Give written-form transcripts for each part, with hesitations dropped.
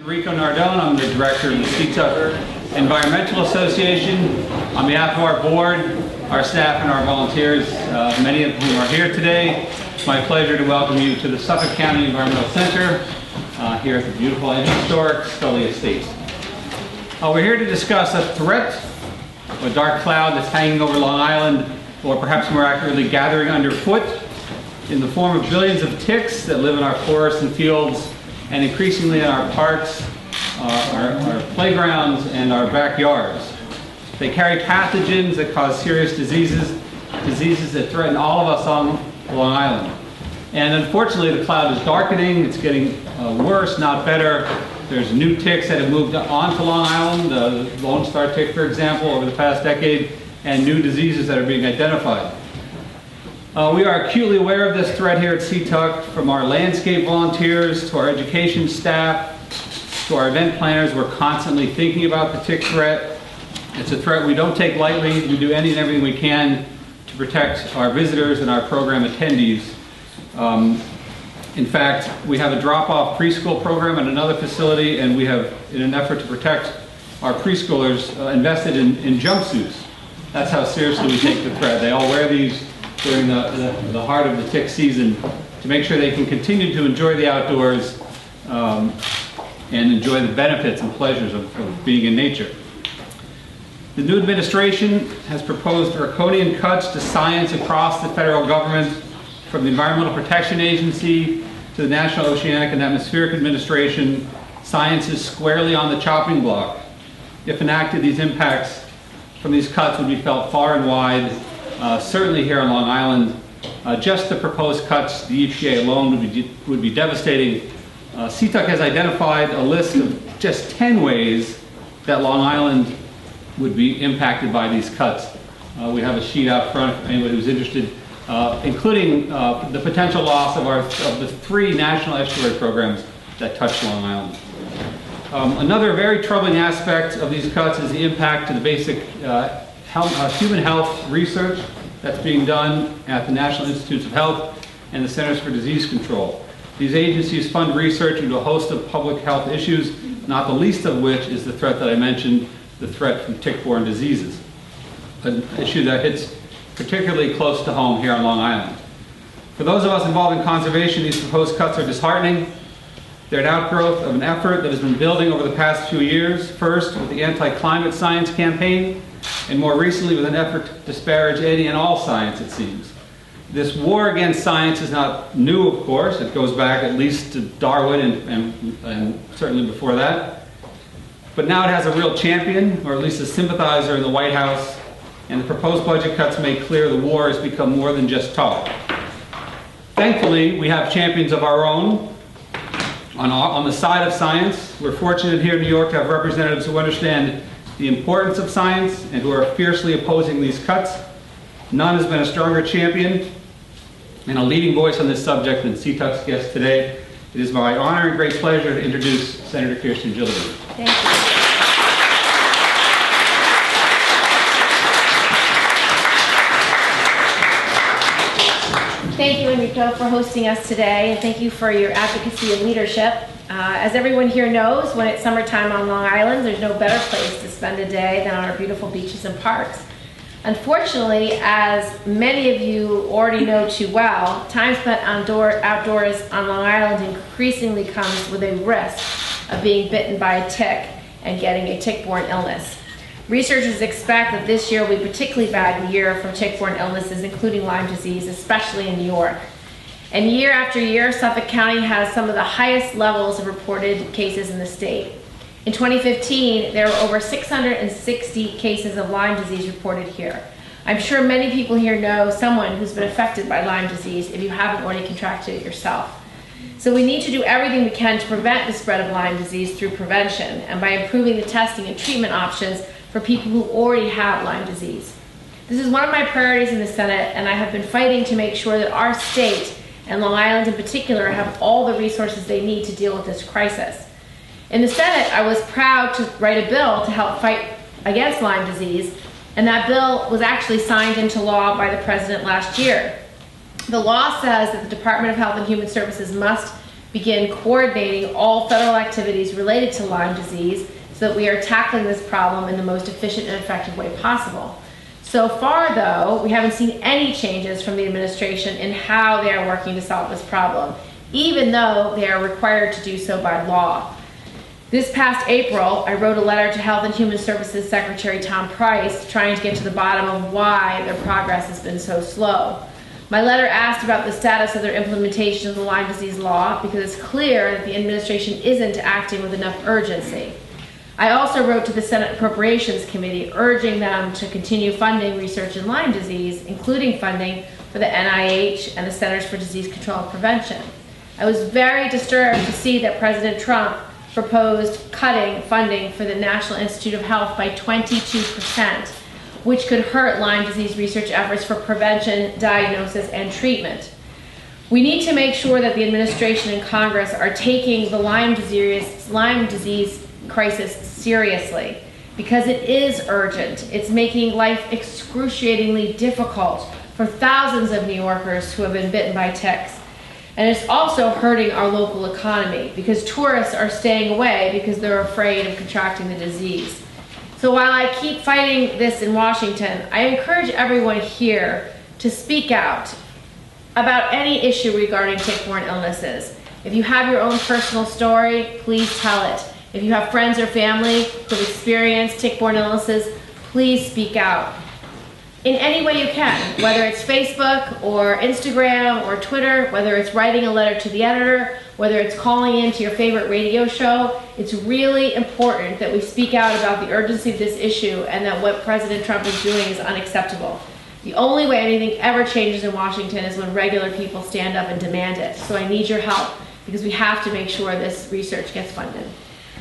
Rico Nardone. I'm the director of the Seatuck Environmental Association. On behalf of our board, our staff, and our volunteers, many of whom are here today, it's my pleasure to welcome you to the Suffolk County Environmental Center here at the beautiful and historic Scully Estate. We're here to discuss a threat, a dark cloud that's hanging over Long Island, or perhaps more accurately, gathering underfoot, in the form of billions of ticks that live in our forests and fields, and increasingly in our parks, our playgrounds, and our backyards. They carry pathogens that cause serious diseases that threaten all of us on Long Island. And unfortunately, the cloud is darkening. It's getting worse, not better. There's new ticks that have moved onto Long Island, the Lone Star tick, for example, over the past decade, and new diseases that are being identified. We are acutely aware of this threat here at Seatuck, from our landscape volunteers to our education staff to our event planners. We're constantly thinking about the tick threat. It's a threat we don't take lightly. We do any and everything we can to protect our visitors and our program attendees. In fact, we have a drop-off preschool program at another facility, and we have, in an effort to protect our preschoolers, invested in jumpsuits. That's how seriously we take the threat. They all wear these during the heart of the tick season to make sure they can continue to enjoy the outdoors and enjoy the benefits and pleasures of being in nature. The new administration has proposed draconian cuts to science across the federal government, from the Environmental Protection Agency to the National Oceanic and Atmospheric Administration. Science is squarely on the chopping block. If enacted, these impacts from these cuts would be felt far and wide. Certainly here on Long Island, just the proposed cuts, the EPA alone would be devastating. Seatuck has identified a list of just 10 ways that Long Island would be impacted by these cuts. We have a sheet out front for anybody who's interested, including the potential loss of the 3 national estuary programs that touch Long Island. Another very troubling aspect of these cuts is the impact to the basic human health research that's being done at the National Institutes of Health and the Centers for Disease Control. These agencies fund research into a host of public health issues, not the least of which is the threat that I mentioned, the threat from tick-borne diseases, an issue that hits particularly close to home here on Long Island. For those of us involved in conservation, these proposed cuts are disheartening. They're an outgrowth of an effort that has been building over the past few years, first with the anti-climate science campaign, and more recently with an effort to disparage any and all science, it seems. This war against science is not new, of course. It goes back at least to Darwin and certainly before that. But now it has a real champion, or at least a sympathizer, in the White House, and the proposed budget cuts make clear the war has become more than just talk. Thankfully, we have champions of our own on the side of science. We're fortunate here in New York to have representatives who understand the importance of science and who are fiercely opposing these cuts. None has been a stronger champion and a leading voice on this subject than Seatuck's guest today. It is my honor and great pleasure to introduce Senator Kirsten Gillibrand. Thank you. Thank you, Enrico, for hosting us today, and thank you for your advocacy and leadership. As everyone here knows, when it's summertime on Long Island, there's no better place to spend a day than on our beautiful beaches and parks. Unfortunately, as many of you already know too well, time spent outdoors on Long Island increasingly comes with a risk of being bitten by a tick and getting a tick-borne illness. Researchers expect that this year will be a particularly bad year for tick-borne illnesses, including Lyme disease, especially in New York. And year after year, Suffolk County has some of the highest levels of reported cases in the state. In 2015, there were over 660 cases of Lyme disease reported here. I'm sure many people here know someone who's been affected by Lyme disease if you haven't already contracted it yourself. So we need to do everything we can to prevent the spread of Lyme disease through prevention and by improving the testing and treatment options for people who already have Lyme disease. This is one of my priorities in the Senate, and I have been fighting to make sure that our state, and Long Island in particular, have all the resources they need to deal with this crisis. In the Senate, I was proud to write a bill to help fight against Lyme disease, and that bill was actually signed into law by the President last year. The law says that the Department of Health and Human Services must begin coordinating all federal activities related to Lyme disease so that we are tackling this problem in the most efficient and effective way possible. So far, though, we haven't seen any changes from the administration in how they are working to solve this problem, even though they are required to do so by law. This past April, I wrote a letter to Health and Human Services Secretary Tom Price trying to get to the bottom of why their progress has been so slow. My letter asked about the status of their implementation of the Lyme disease law because it's clear that the administration isn't acting with enough urgency. I also wrote to the Senate Appropriations Committee urging them to continue funding research in Lyme disease, including funding for the NIH and the Centers for Disease Control and Prevention. I was very disturbed to see that President Trump proposed cutting funding for the National Institute of Health by 22%, which could hurt Lyme disease research efforts for prevention, diagnosis, and treatment. We need to make sure that the administration and Congress are taking the Lyme disease crisis seriously, because it is urgent. It's making life excruciatingly difficult for thousands of New Yorkers who have been bitten by ticks. And it's also hurting our local economy because tourists are staying away because they're afraid of contracting the disease. So while I keep fighting this in Washington, I encourage everyone here to speak out about any issue regarding tick-borne illnesses. If you have your own personal story, please tell it. If you have friends or family who have experienced tick-borne illnesses, please speak out. In any way you can, whether it's Facebook or Instagram or Twitter, whether it's writing a letter to the editor, whether it's calling in to your favorite radio show, it's really important that we speak out about the urgency of this issue and that what President Trump is doing is unacceptable. The only way anything ever changes in Washington is when regular people stand up and demand it. So I need your help because we have to make sure this research gets funded.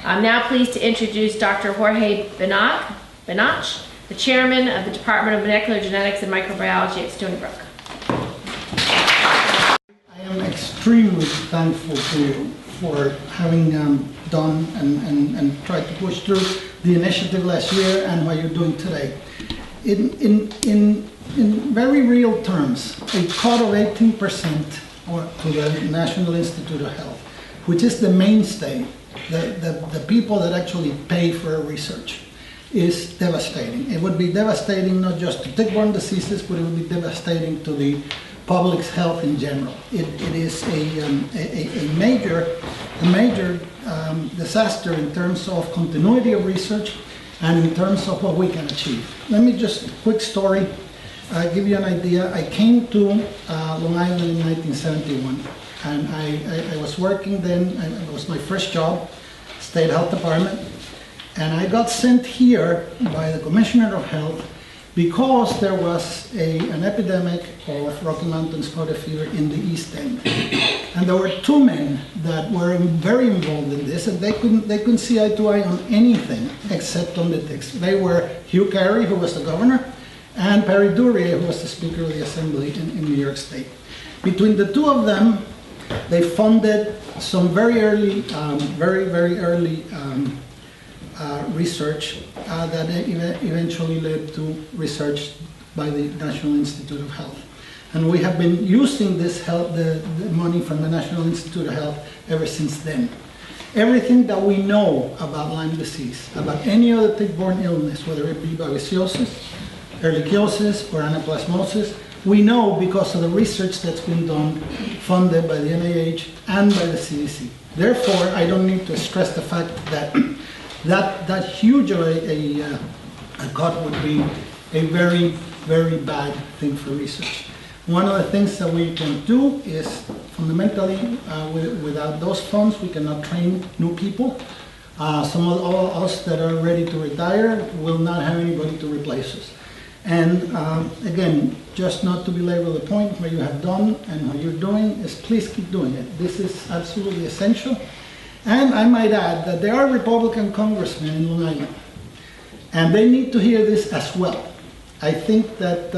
I'm now pleased to introduce Dr. Jorge Benach, the chairman of the Department of Molecular Genetics and Microbiology at Stony Brook. I am extremely thankful to you for having done and tried to push through the initiative last year and what you're doing today. In very real terms, a cut of 18% to the National Institute of Health, which is the mainstay, the people that actually pay for research, is devastating. It would be devastating not just to tick-borne diseases, but it would be devastating to the public's health in general. It is a major disaster in terms of continuity of research and in terms of what we can achieve. Let me just, quick story, give you an idea. I came to Long Island in 1971, and I was working then, and it was my first job, State Health Department, and I got sent here by the Commissioner of Health because there was an epidemic of Rocky Mountain spotted fever in the East End. And there were two men that were very involved in this, and they couldn't see eye to eye on anything except on the ticks. They were Hugh Carey, who was the governor, and Perry Duryea, who was the Speaker of the Assembly in New York State. Between the two of them, they funded some very early, very early research that eventually led to research by the National Institute of Health. And we have been using this the money from the National Institute of Health ever since then. Everything that we know about Lyme disease, about any other tick-borne illness, whether it be babesiosis, ehrlichiosis, or anaplasmosis, we know because of the research that's been done, funded by the NIH and by the CDC. Therefore, I don't need to stress the fact that that huge a cut would be a very, very bad thing for research. One of the things that we can do is fundamentally, without those funds, we cannot train new people. Some of us that are ready to retire will not have anybody to replace us. And again, just not to belabor the point, what you have done and what you're doing is please keep doing it. This is absolutely essential. And I might add that there are Republican congressmen in Long Island, and they need to hear this as well. I think that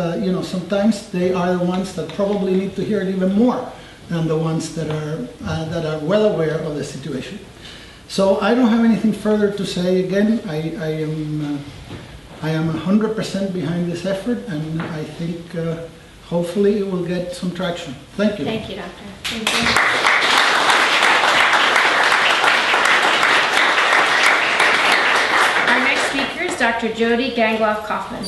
sometimes they are the ones that probably need to hear it even more than the ones that are well aware of the situation. So I don't have anything further to say. Again, I am 100% behind this effort, and I think hopefully it will get some traction. Thank you. Thank you, Doctor. Thank you. Dr. Jody Gangloff Kaufman.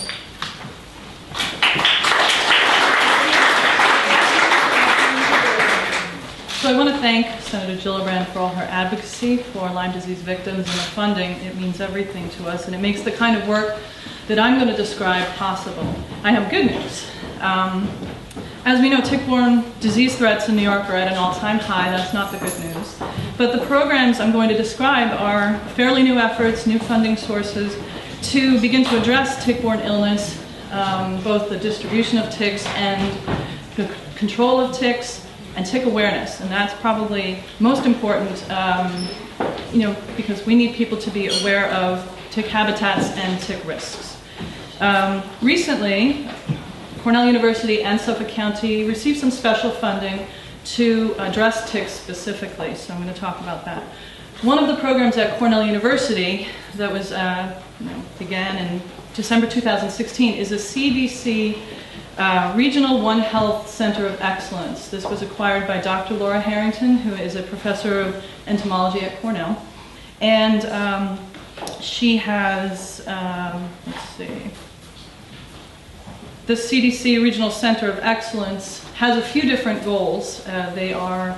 So I want to thank Senator Gillibrand for all her advocacy for Lyme disease victims and the funding. It means everything to us, and it makes the kind of work that I'm going to describe possible. I have good news. As we know, tick-borne disease threats in New York are at an all-time high. That's not the good news. But the programs I'm going to describe are fairly new efforts, new funding sources to begin to address tick-borne illness, both the distribution of ticks and the control of ticks, and tick awareness, and that's probably most important, because we need people to be aware of tick habitats and tick risks. Recently, Cornell University and Suffolk County received some special funding to address ticks specifically, so I'm going to talk about that. One of the programs at Cornell University that was began in December 2016 is a CDC Regional One Health Center of Excellence. This was acquired by Dr. Laura Harrington, who is a professor of entomology at Cornell. And she has, let's see, the CDC Regional Center of Excellence has a few different goals. They are,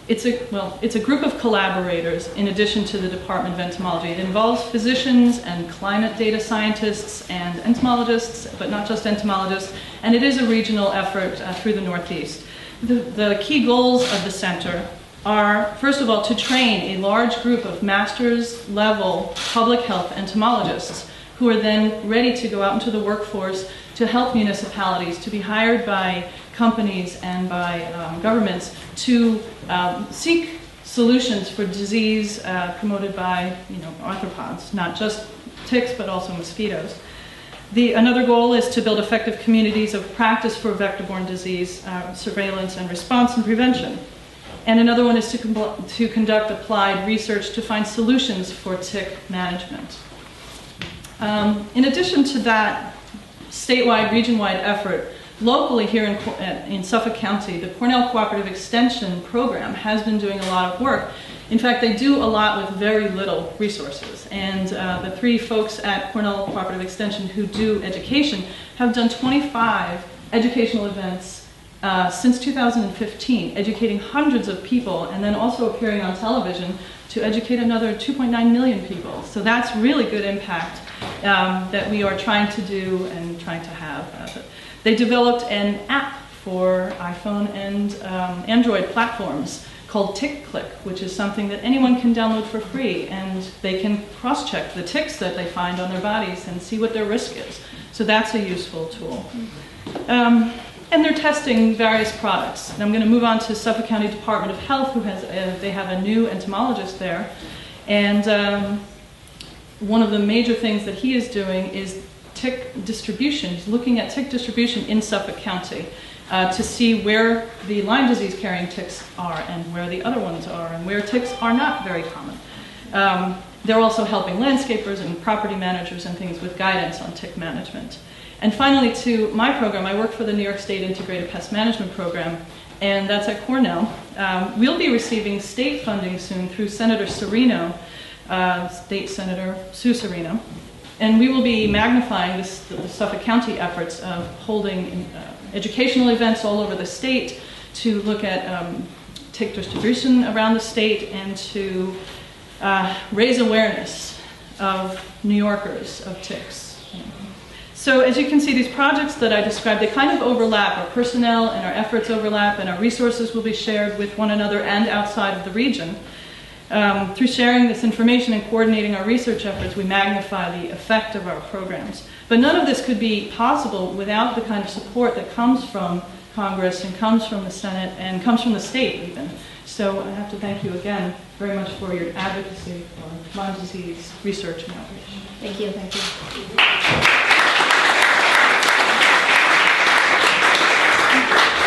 it's a group of collaborators in addition to the Department of Entomology. It involves physicians and climate data scientists and entomologists, but not just entomologists, and it is a regional effort through the Northeast. The key goals of the center are, first of all, to train a large group of master's level public health entomologists who are then ready to go out into the workforce to help municipalities, to be hired by companies and by governments to seek solutions for disease promoted by arthropods, not just ticks but also mosquitoes. Another goal is to build effective communities of practice for vector-borne disease surveillance and response and prevention. And another one is to conduct applied research to find solutions for tick management. In addition to that statewide, region-wide effort, locally here in Suffolk County, the Cornell Cooperative Extension Program has been doing a lot of work. In fact, they do a lot with very little resources. And the three folks at Cornell Cooperative Extension who do education have done 25 educational events since 2015, educating hundreds of people, and then also appearing on television to educate another 2.9 million people. So that's really good impact that we are trying to do and trying to have. They developed an app for iPhone and Android platforms called Tick Click, which is something that anyone can download for free, and they can cross-check the ticks that they find on their bodies and see what their risk is. So that's a useful tool. And they're testing various products. And I'm going to move on to Suffolk County Department of Health, who has they have a new entomologist there. And one of the major things that he is doing is tick distribution. He's looking at tick distribution in Suffolk County to see where the Lyme disease carrying ticks are and where the other ones are and where ticks are not very common. They're also helping landscapers and property managers and things with guidance on tick management. And finally, to my program, I work for the New York State Integrated Pest Management Program, and that's at Cornell. We'll be receiving state funding soon through Senator Serino, State Senator Sue Serino, and we will be magnifying the Suffolk County efforts of holding educational events all over the state to look at tick distribution around the state and to raise awareness of New Yorkers of ticks. So as you can see, these projects that I described, they kind of overlap. Our personnel and our efforts overlap, and our resources will be shared with one another and outside of the region. Through sharing this information and coordinating our research efforts, we magnify the effect of our programs. But none of this could be possible without the kind of support that comes from Congress and comes from the Senate and comes from the state even. So I have to thank you again very much for your advocacy for Lyme disease research and outreach. Thank you. Thank you.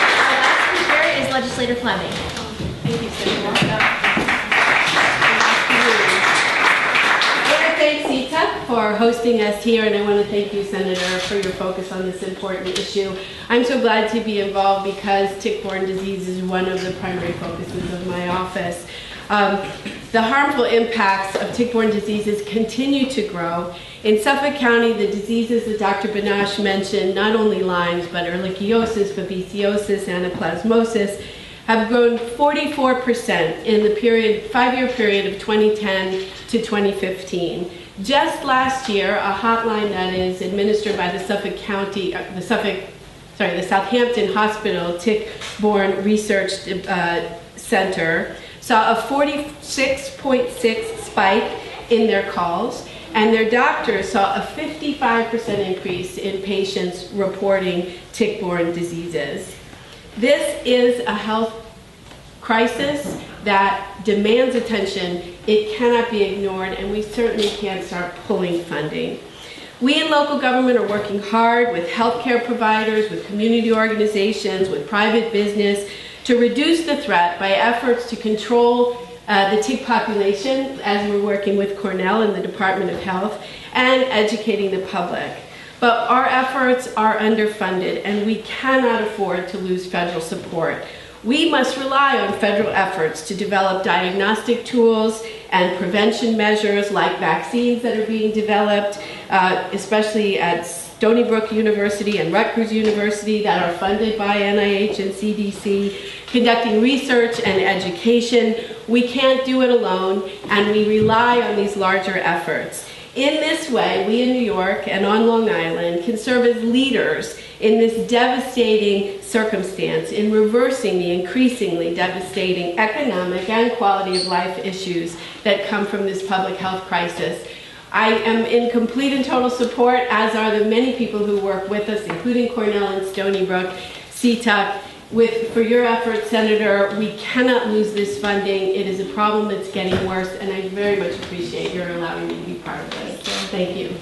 Our last speaker is Legislator Fleming. Thank you, Senator. I want to thank Seatuck for hosting us here, and I want to thank you, Senator, for your focus on this important issue. I'm so glad to be involved because tick-borne disease is one of the primary focuses of my office. The harmful impacts of tick-borne diseases continue to grow. In Suffolk County, the diseases that Dr. Banash mentioned, not only Lyme's, but ehrlichiosis, babesiosis, anaplasmosis, have grown 44% in the five-year period of 2010 to 2015. Just last year, a hotline that is administered by the Southampton Hospital Tick-Borne Research Center saw a 46.6 spike in their calls, and their doctors saw a 55% increase in patients reporting tick-borne diseases. This is a health crisis that demands attention. It cannot be ignored, and we certainly can't start pulling funding. We in local government are working hard with healthcare providers, with community organizations, with private business to reduce the threat by efforts to control the tick population, as we're working with Cornell and the Department of Health, and educating the public. But our efforts are underfunded, and we cannot afford to lose federal support. We must rely on federal efforts to develop diagnostic tools and prevention measures like vaccines that are being developed, especially at Stony Brook University and Rutgers University, that are funded by NIH and CDC, conducting research and education. We can't do it alone, and we rely on these larger efforts. In this way, we in New York and on Long Island can serve as leaders in this devastating circumstance in reversing the increasingly devastating economic and quality of life issues that come from this public health crisis. I am in complete and total support, as are the many people who work with us, including Cornell and Stony Brook, Seatuck. For your efforts, Senator, we cannot lose this funding. It is a problem that's getting worse, and I very much appreciate your allowing me to be part of this. Thank you.